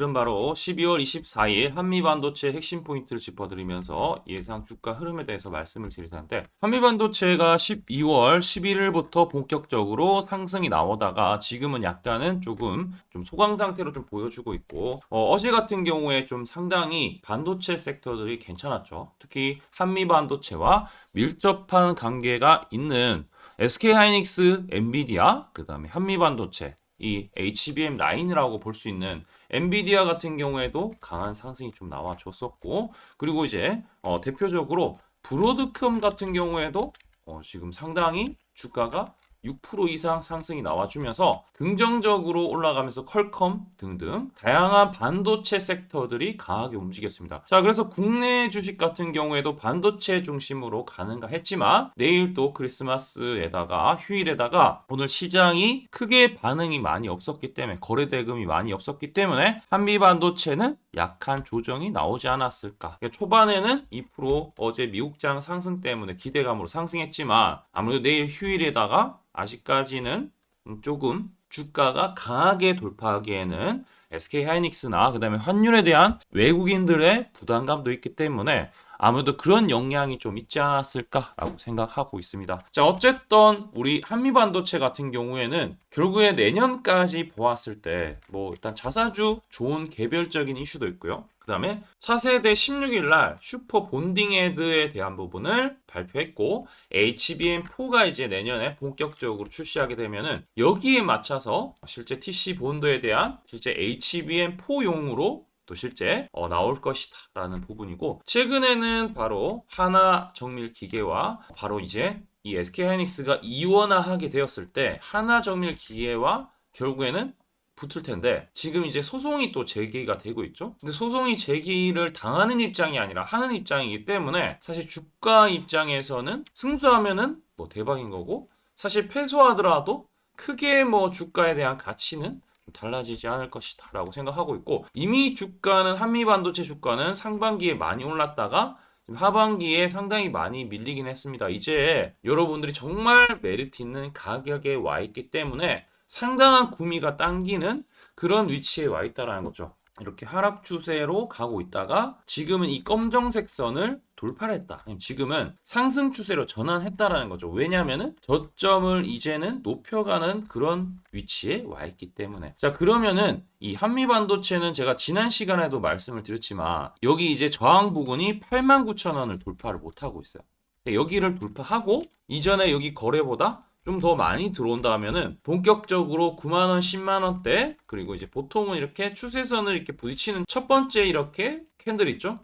그럼 바로 12월 24일 한미반도체 핵심 포인트를 짚어드리면서 예상 주가 흐름에 대해서 말씀을 드릴 텐데, 한미반도체가 12월 11일부터 본격적으로 상승이 나오다가 지금은 약간은 조금 좀 소강 상태로 좀 보여주고 있고, 어제 같은 경우에 좀 상당히 반도체 섹터들이 괜찮았죠. 특히 한미반도체와 밀접한 관계가 있는 SK하이닉스, 엔비디아, 그 다음에 한미반도체, 이 HBM 라인이라고 볼 수 있는 엔비디아 같은 경우에도 강한 상승이 좀 나와줬었고, 그리고 이제 대표적으로 브로드컴 같은 경우에도 지금 상당히 주가가 6% 이상 상승이 나와주면서 긍정적으로 올라가면서 퀄컴 등등 다양한 반도체 섹터들이 강하게 움직였습니다. 자, 그래서 국내 주식 같은 경우에도 반도체 중심으로 가는가 했지만 내일 또 크리스마스에다가 휴일에다가 오늘 시장이 크게 반응이 많이 없었기 때문에, 거래 대금이 많이 없었기 때문에 한미 반도체는 약한 조정이 나오지 않았을까. 그러니까 초반에는 2% 어제 미국장 상승 때문에 기대감으로 상승했지만 아무래도 내일 휴일에다가 아직까지는 조금 주가가 강하게 돌파하기에는 SK하이닉스나 그다음에 환율에 대한 외국인들의 부담감도 있기 때문에 아무래도 그런 영향이 좀 있지 않았을까라고 생각하고 있습니다. 자, 어쨌든 우리 한미반도체 같은 경우에는 결국에 내년까지 보았을 때 뭐 일단 자사주 좋은 개별적인 이슈도 있고요. 그 다음에 차세대 16일 날 슈퍼 본딩 헤드에 대한 부분을 발표했고, HBM4가 이제 내년에 본격적으로 출시하게 되면은 여기에 맞춰서 실제 TC 본도에 대한 실제 HBM4용으로 또 실제 나올 것이다 라는 부분이고, 최근에는 바로 하나 정밀 기계와 바로 이제 이 SK하이닉스가 이원화하게 되었을 때 하나 정밀 기계와 결국에는 붙을 텐데, 지금 이제 소송이 또 제기가 되고 있죠. 근데 소송이 제기를 당하는 입장이 아니라 하는 입장이기 때문에 사실 주가 입장에서는 승소하면은 뭐 대박인 거고, 사실 패소하더라도 크게 뭐 주가에 대한 가치는 좀 달라지지 않을 것이다 라고 생각하고 있고, 이미 주가는 한미반도체 주가는 상반기에 많이 올랐다가 하반기에 상당히 많이 밀리긴 했습니다. 이제 여러분들이 정말 메리트 있는 가격에 와 있기 때문에 상당한 구미가 당기는 그런 위치에 와 있다라는 거죠. 이렇게 하락 추세로 가고 있다가 지금은 이 검정색 선을 돌파를 했다. 지금은 상승 추세로 전환했다라는 거죠. 왜냐하면은 저점을 이제는 높여가는 그런 위치에 와 있기 때문에. 자, 그러면은 이 한미반도체는 제가 지난 시간에도 말씀을 드렸지만 여기 이제 저항 부근이 89,000원을 돌파를 못하고 있어요. 여기를 돌파하고 이전에 여기 거래보다 좀 더 많이 들어온다 하면은 본격적으로 9만원, 10만원대, 그리고 이제 보통은 이렇게 추세선을 이렇게 부딪히는 첫 번째 이렇게 캔들 있죠?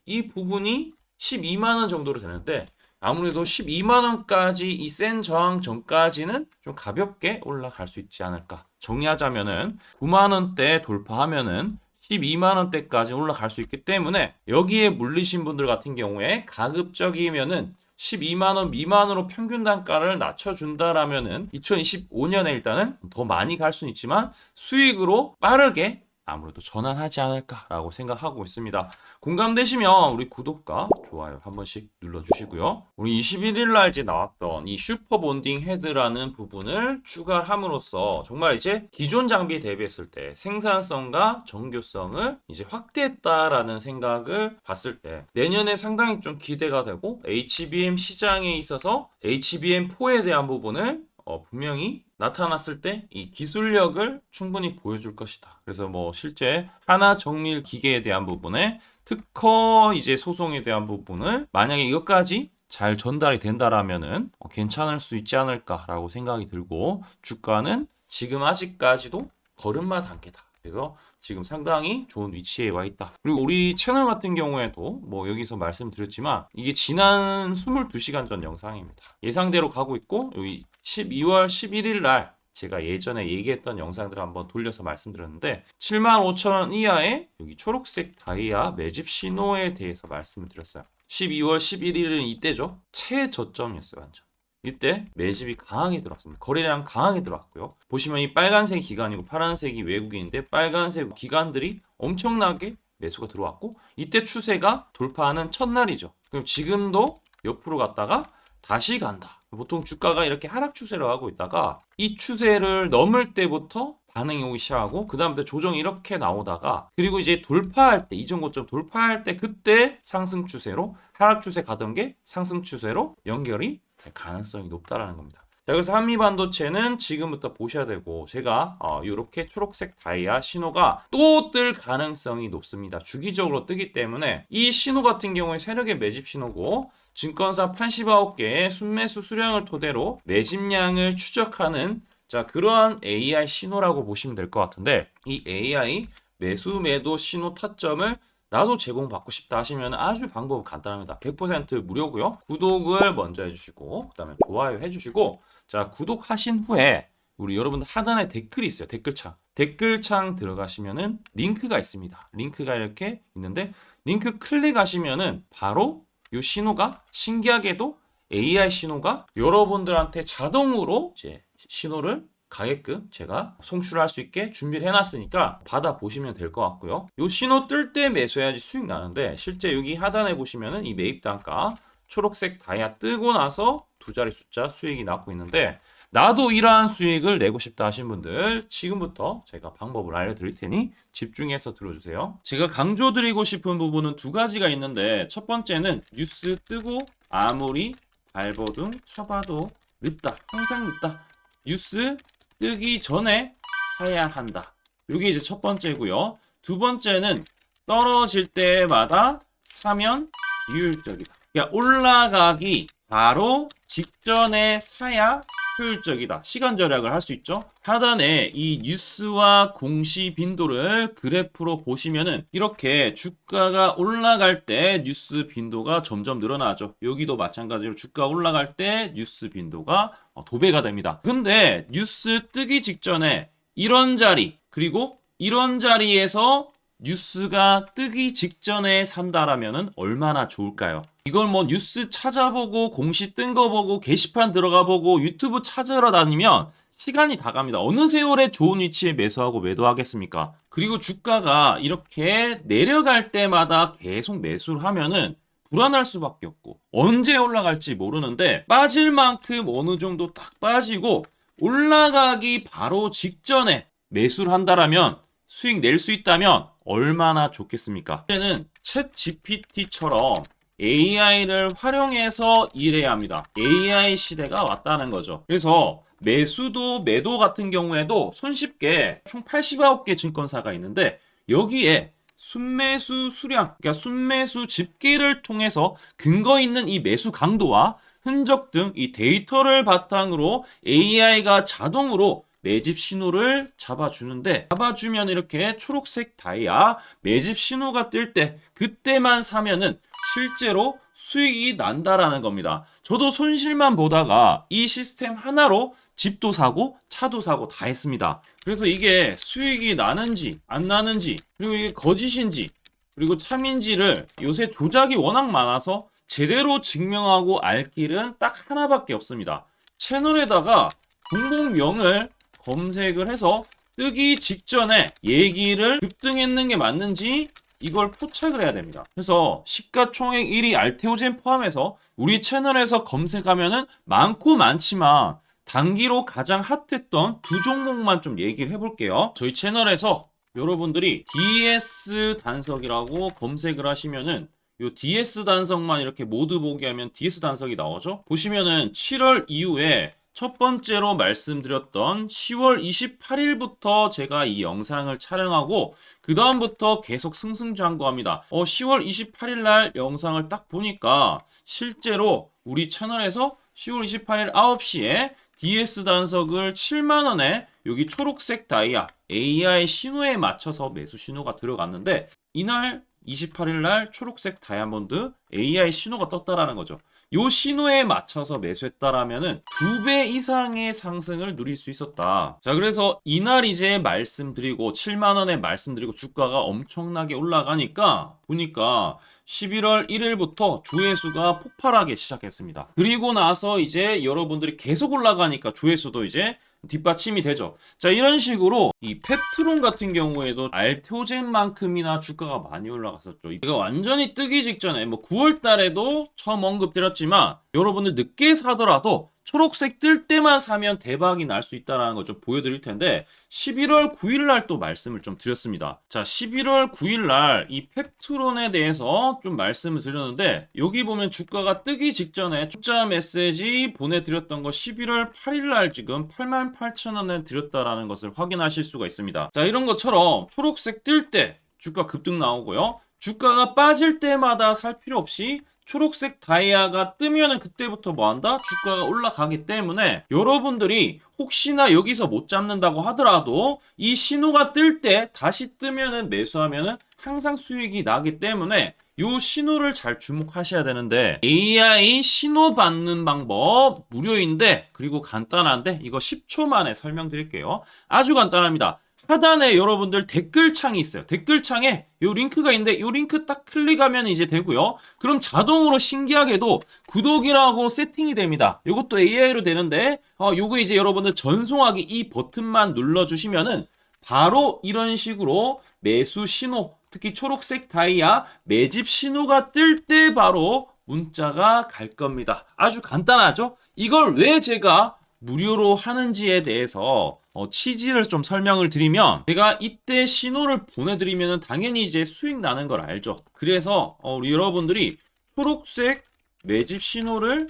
이 부분이 12만원 정도로 되는데, 아무래도 12만원까지 이 센 저항 전까지는 좀 가볍게 올라갈 수 있지 않을까. 정리하자면은 9만원대 돌파하면은 12만원대까지 올라갈 수 있기 때문에 여기에 물리신 분들 같은 경우에 가급적이면은 12만원 미만으로 평균 단가를 낮춰준다라면은 2025년에 일단은 더 많이 갈 수는 있지만 수익으로 빠르게 아무래도 전환하지 않을까라고 생각하고 있습니다. 공감되시면 우리 구독과 좋아요 한 번씩 눌러주시고요. 우리 21일 날 이제 나왔던 이 슈퍼 본딩 헤드라는 부분을 추가함으로써 정말 이제 기존 장비 대비했을 때 생산성과 정교성을 이제 확대했다라는 생각을 봤을 때 내년에 상당히 좀 기대가 되고, HBM 시장에 있어서 HBM4에 대한 부분을 분명히 나타났을 때 이 기술력을 충분히 보여줄 것이다. 그래서 뭐 실제 하나 정밀 기계에 대한 부분에 특허 이제 소송에 대한 부분을 만약에 이것까지 잘 전달이 된다라면은 괜찮을 수 있지 않을까라고 생각이 들고, 주가는 지금 아직까지도 걸음마 단계다. 그래서 지금 상당히 좋은 위치에 와 있다. 그리고 우리 채널 같은 경우에도 뭐 여기서 말씀드렸지만 이게 지난 22시간 전 영상입니다. 예상대로 가고 있고, 여기 12월 11일 날 제가 예전에 얘기했던 영상들을 한번 돌려서 말씀드렸는데 75,000원 이하의 여기 초록색 다이아 매집 신호에 대해서 말씀을 드렸어요. 12월 11일은 이때죠. 최저점이었어요. 완전. 이때 매집이 강하게 들어왔습니다. 거래량 강하게 들어왔고요. 보시면 이 빨간색 기관이고 파란색이 외국인인데 빨간색 기관들이 엄청나게 매수가 들어왔고, 이때 추세가 돌파하는 첫날이죠. 그럼 지금도 옆으로 갔다가 다시 간다. 보통 주가가 이렇게 하락 추세로 하고 있다가 이 추세를 넘을 때부터 반응이 오기 시작하고 그 다음부터 조정이 이렇게 나오다가 그리고 이제 돌파할 때 이전 고점 돌파할 때 그때 상승 추세로 하락 추세 가던 게 상승 추세로 연결이 될 가능성이 높다라는 겁니다. 자, 그래서 한미반도체는 지금부터 보셔야 되고 제가 이렇게 초록색 다이아 신호가 또 뜰 가능성이 높습니다. 주기적으로 뜨기 때문에 이 신호 같은 경우에 세력의 매집 신호고 증권사 89개의 순매수 수량을 토대로 매집량을 추적하는 자 그러한 AI 신호라고 보시면 될 것 같은데 이 AI 매수 매도 신호 타점을 나도 제공받고 싶다 하시면 아주 방법은 간단합니다. 100% 무료고요. 구독을 먼저 해주시고 그 다음에 좋아요 해주시고 자 구독하신 후에 우리 여러분들 하단에 댓글이 있어요. 댓글창 들어가시면은 링크가 있습니다. 링크가 이렇게 있는데 링크 클릭하시면은 바로 이 신호가 신기하게도 AI 신호가 여러분들한테 자동으로 이제 신호를 가게끔 제가 송출할 수 있게 준비를 해놨으니까 받아보시면 될 것 같고요. 이 신호 뜰 때 매수해야지 수익 나는데 실제 여기 하단에 보시면은 이 매입 단가 초록색 다이아 뜨고 나서 두 자리 숫자 수익이 나고 있는데 나도 이러한 수익을 내고 싶다 하신 분들 지금부터 제가 방법을 알려드릴 테니 집중해서 들어주세요. 제가 강조드리고 싶은 부분은 두 가지가 있는데 첫 번째는 뉴스 뜨고 아무리 발버둥 쳐봐도 늦다. 항상 늦다. 뉴스 뜨기 전에 사야 한다. 이게 이제 첫 번째고요. 두 번째는 떨어질 때마다 사면 비효율적이다. 그러니까 올라가기 바로 직전에 사야 효율적이다. 시간 절약을 할 수 있죠. 하단에 이 뉴스와 공시 빈도를 그래프로 보시면은 이렇게 주가가 올라갈 때 뉴스 빈도가 점점 늘어나죠. 여기도 마찬가지로 주가 올라갈 때 뉴스 빈도가 도배가 됩니다. 근데 뉴스 뜨기 직전에 이런 자리 그리고 이런 자리에서 뉴스가 뜨기 직전에 산다라면은 얼마나 좋을까요? 이걸 뭐 뉴스 찾아보고 공시 뜬 거 보고 게시판 들어가 보고 유튜브 찾으러 다니면 시간이 다 갑니다. 어느 세월에 좋은 위치에 매수하고 매도하겠습니까? 그리고 주가가 이렇게 내려갈 때마다 계속 매수를 하면은 불안할 수밖에 없고 언제 올라갈지 모르는데 빠질 만큼 어느 정도 딱 빠지고 올라가기 바로 직전에 매수를 한다라면 수익 낼 수 있다면 얼마나 좋겠습니까? 이제는 챗 GPT처럼 AI를 활용해서 일해야 합니다. AI 시대가 왔다는 거죠. 그래서 매수도 매도 같은 경우에도 손쉽게 총 89개 증권사가 있는데 여기에 순매수 수량, 그러니까 순매수 집계를 통해서 근거 있는 이 매수 강도와 흔적 등 이 데이터를 바탕으로 AI가 자동으로 매집 신호를 잡아주면 이렇게 초록색 다이아 매집 신호가 뜰 때 그때만 사면은 실제로 수익이 난다라는 겁니다. 저도 손실만 보다가 이 시스템 하나로 집도 사고 차도 사고 다 했습니다. 그래서 이게 수익이 나는지 안 나는지 그리고 이게 거짓인지 그리고 참인지를 요새 조작이 워낙 많아서 제대로 증명하고 알 길은 딱 하나밖에 없습니다. 채널에다가 종목명을 검색을 해서 뜨기 직전에 얘기를 급등했는 게 맞는지 이걸 포착을 해야 됩니다. 그래서 시가총액 1위 알테오젠 포함해서 우리 채널에서 검색하면은 많고 많지만 단기로 가장 핫했던 두 종목만 좀 얘기를 해볼게요. 저희 채널에서 여러분들이 DS 단석이라고 검색을 하시면은 요 DS 단석만 이렇게 모두 보기 하면 DS 단석이 나오죠. 보시면은 7월 이후에 첫 번째로 말씀드렸던 10월 28일부터 제가 이 영상을 촬영하고 그 다음부터 계속 승승장구합니다. 10월 28일 날 영상을 딱 보니까 실제로 우리 채널에서 10월 28일 9시에 DS 단석을 7만원에 여기 초록색 다이아 AI 신호에 맞춰서 매수 신호가 들어갔는데 이날 28일 날 초록색 다이아몬드 AI 신호가 떴다라는 거죠. 요 신호에 맞춰서 매수했다라면은 2배 이상의 상승을 누릴 수 있었다. 자, 그래서 이날 이제 말씀드리고 7만원에 말씀드리고 주가가 엄청나게 올라가니까 보니까 11월 1일부터 조회수가 폭발하기 시작했습니다. 그리고 나서 이제 여러분들이 계속 올라가니까 조회수도 이제 뒷받침이 되죠. 자, 이런 식으로 이 펩트론 같은 경우에도 알테오젠만큼이나 주가가 많이 올라갔었죠. 이거 완전히 뜨기 직전에 뭐 9월 달에도 처음 언급드렸지만 여러분들 늦게 사더라도 초록색 뜰 때만 사면 대박이 날 수 있다는 걸 좀 보여드릴 텐데 11월 9일 날 또 말씀을 좀 드렸습니다. 자, 11월 9일 날 이 팩트론에 대해서 좀 말씀을 드렸는데 여기 보면 주가가 뜨기 직전에 투자 메시지 보내드렸던 거 11월 8일 날 지금 88,000원에 드렸다라는 것을 확인하실 수가 있습니다. 자, 이런 것처럼 초록색 뜰 때 주가 급등 나오고요. 주가가 빠질 때마다 살 필요 없이 초록색 다이아가 뜨면은 그때부터 뭐 한다? 주가가 올라가기 때문에 여러분들이 혹시나 여기서 못 잡는다고 하더라도 이 신호가 뜰 때 다시 뜨면은 매수하면은 항상 수익이 나기 때문에 요 신호를 잘 주목하셔야 되는데 AI 신호 받는 방법 무료인데 그리고 간단한데 이거 10초 만에 설명드릴게요. 아주 간단합니다. 하단에 여러분들 댓글창이 있어요. 댓글창에 요 링크가 있는데 요 링크 딱 클릭하면 이제 되고요. 그럼 자동으로 신기하게도 구독이라고 세팅이 됩니다. 요것도 AI로 되는데 요거 이제 여러분들 전송하기 이 버튼만 눌러주시면은 바로 이런 식으로 매수 신호, 특히 초록색 다이아 매집 신호가 뜰 때 바로 문자가 갈 겁니다. 아주 간단하죠? 이걸 왜 제가 무료로 하는지에 대해서 취지를 좀 설명을 드리면 제가 이때 신호를 보내드리면 당연히 이제 수익 나는 걸 알죠. 그래서 우리 여러분들이 초록색 매집 신호를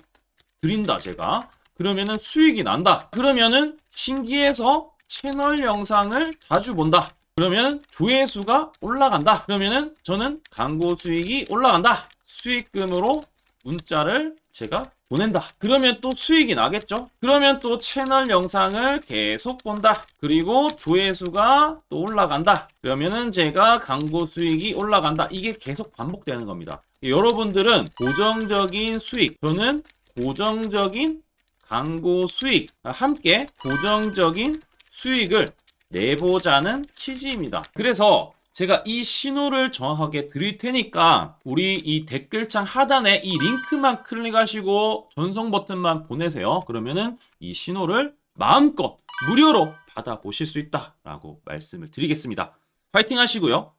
드린다 제가 그러면은 수익이 난다. 그러면은 신기해서 채널 영상을 자주 본다. 그러면 조회수가 올라간다. 그러면은 저는 광고 수익이 올라간다. 수익금으로 문자를 제가 보낸다. 그러면 또 수익이 나겠죠? 그러면 또 채널 영상을 계속 본다. 그리고 조회수가 또 올라간다. 그러면은 제가 광고 수익이 올라간다. 이게 계속 반복되는 겁니다. 여러분들은 고정적인 수익, 저는 고정적인 광고 수익, 함께 고정적인 수익을 내보자는 취지입니다. 그래서 제가 이 신호를 정확하게 드릴 테니까 우리 이 댓글창 하단에 이 링크만 클릭하시고 전송 버튼만 보내세요. 그러면은 이 신호를 마음껏 무료로 받아보실 수 있다라고 말씀을 드리겠습니다. 파이팅 하시고요.